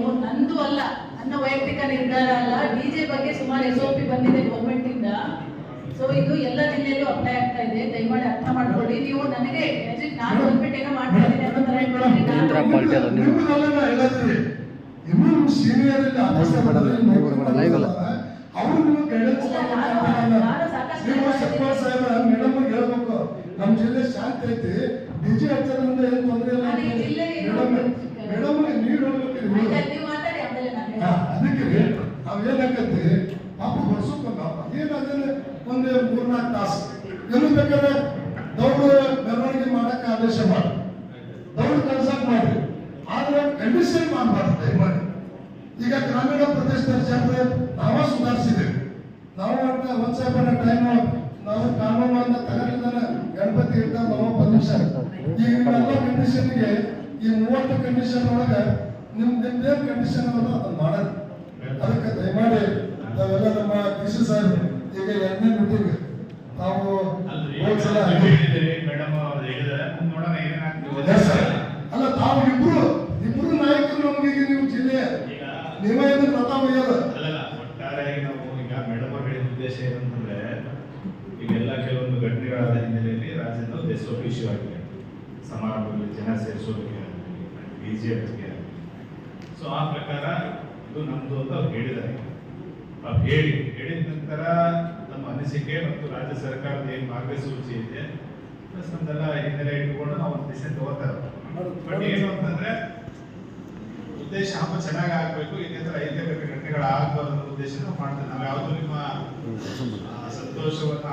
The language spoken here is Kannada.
ನೀವು ನಂದು ಅಲ್ಲ, ನನ್ನ ವೈಯಕ್ತಿಕ ನಿರ್ಧಾರ ಅಲ್ಲ, ಡಿಜೆ ಬಗ್ಗೆ ಸುಮಾರು SOP ಬಂದಿದೆ ಗೌರ್ಮೆಂಟ್ ಇಂದ. ಸೊ ಇದು ಎಲ್ಲ ಜಿಲ್ಲೆಯಲ್ಲೂ ಅಪ್ಲೈ ಆಗ್ತಾ ಇದೆ, ದಯಮಾಡಿ ಅರ್ಥ ಮಾಡ್ಕೊಳ್ಳಿ. ನೀವು ನನಗೆ ನಾನು ಗೌರ್ಮೆಂಟ್ ಏನೋ ಮಾಡ್ತಾ ಇದ್ದೀನಿ ಅನ್ನೋ ತರ ಇನ್ನೂ ಸೀನಿಯರ್ ಮೇಡಮ್ ಹೇಳ್ಬೇಕು, ನಮ್ ಜಿಲ್ಲೆ ಶಾಂತಿ ಐತಿ, ಡಿಜೆ ಹಚ್ಚೋದ್ರಿಂದ ಏನ್ ತೊಂದ್ರೆ ಇಲ್ಲ ಮೇಡಮ್ ನೀವ್ ಅದಕ್ಕೆ ನಾವ್ ಏನಾಕತಿ ಪಾಪ ಹೊಡ್ಸೋಕಪ್ಪ ಏನಾದ್ರೆ ಒಂದ್ 3-4 ತಾಸು ಏನು ಬೇಕಾದ್ರೆ ದೌಡ್ ಮೆರವಣಿಗೆ ಮಾಡಕ್ಕೆ ಆದೇಶ ಮಾಡಿ, ದೌಡ್ ಕಳ್ಸಕ್ ಮಾಡ್ರಿ, ಆದ್ರೆ ಕಂಡೀಷನ್ ಮಾಡಬಾರ್ದು ದಯಮಾಡಿ. ಈಗ ಗ್ರಾಮೀಣ ಪ್ರದೇಶದಲ್ಲಿ ಜನರು ನಾವ ಸುಧಾರಿಸಿದ್ದೇವೆ. ನಾವು ಒಂದ್ ಸ್ವಲ್ಪ ಟೈಮ್ ನಾವು ಕಾನೂನನ್ನ ತಗೊಂಡಿದ್ದಾನೆ ಗಣಪತಿ ಇಟ್ಟ ನಾವು ಪರ್ಮಿಷನ್. ಈಗ ನಿಮ್ಮೆಲ್ಲ ಕಂಡೀಷನ್ಗೆ ಈ 30 ಕಂಡೀಷನ್ ಒಳಗೆ ನಿಮ್ದೇನ್ ಕಂಡೀಷನ್ ಅನ್ನೋದು ಅದನ್ನ ಮಾಡೋದು. ಅದಕ್ಕೆ ದಯಮಾಡಿ ನಾವೆಲ್ಲ ನಮ್ಮ ಕೃಷಿ ಸಾಹೇಬ್ ಈಗ 2ನೇ ಮೀಟಿಂಗ್ ನಾವು ಅಲ್ಲ ತಾವು ಇಬ್ರು ನಾಯಕರು ನಮ್ಗೆ ನೀವು ಜಿಲ್ಲೆಯ ನೀವೇ ರಥ ಒಯ್ಯೋದು ಒಟ್ಟಾರೆಯಾಗಿ ನಾವು ಈಗ ಮೇಡಮ್ ಅವ್ರು ಹೇಳಿದ ಉದ್ದೇಶ ಏನಂತಂದ್ರೆ ಈಗೆಲ್ಲ ಕೆಲವೊಂದು ಘಟನೆಗಳಾದ ಹಿನ್ನೆಲೆಯಲ್ಲಿ ರಾಜ್ಯದ SOP ಇಶ್ಯೂ ಆಗಿದೆ, ಸಮಾರಂಭದಲ್ಲಿ ಜನ ಸೇರಿಸೋದಕ್ಕೆ ಡಿಜೆ ಹಚ್ಚಿಗೆ. ಸೊ ಆ ಪ್ರಕಾರ ಇದು ನಮ್ದು ಅಂತ ಅವ್ರು ಹೇಳಿದ್ದಾರೆ. ಹೇಳಿದ ನಂತರ ನಮ್ಮ ಅನಿಸಿಕೆ ಮತ್ತು ರಾಜ್ಯ ಸರ್ಕಾರದ ಏನು ಮಾರ್ಗಸೂಚಿ ಇದೆ ಪ್ಲಸ್ ನಮ್ದೆಲ್ಲ ಹಿನ್ನೆಲೆ ಇಟ್ಕೊಂಡು ನಾವು ಒಂದು ದಿಶೆ ತಗೋತಾರೆ. ಬಟ್ ಏನು ಅಂತಂದ್ರೆ ಉದ್ದೇಶ ಹಬ್ಬ ಚೆನ್ನಾಗಿ ಆಗ್ಬೇಕು, ಇನ್ನಿತರ 5 ಘಟನೆಗಳು ಆಗಬಾರ್ದು ಉದ್ದೇಶ ಮಾಡ್ತೇವೆ. ನಾವು ಯಾವುದು ನಿಮ್ಮ ಸಂತೋಷವನ್ನು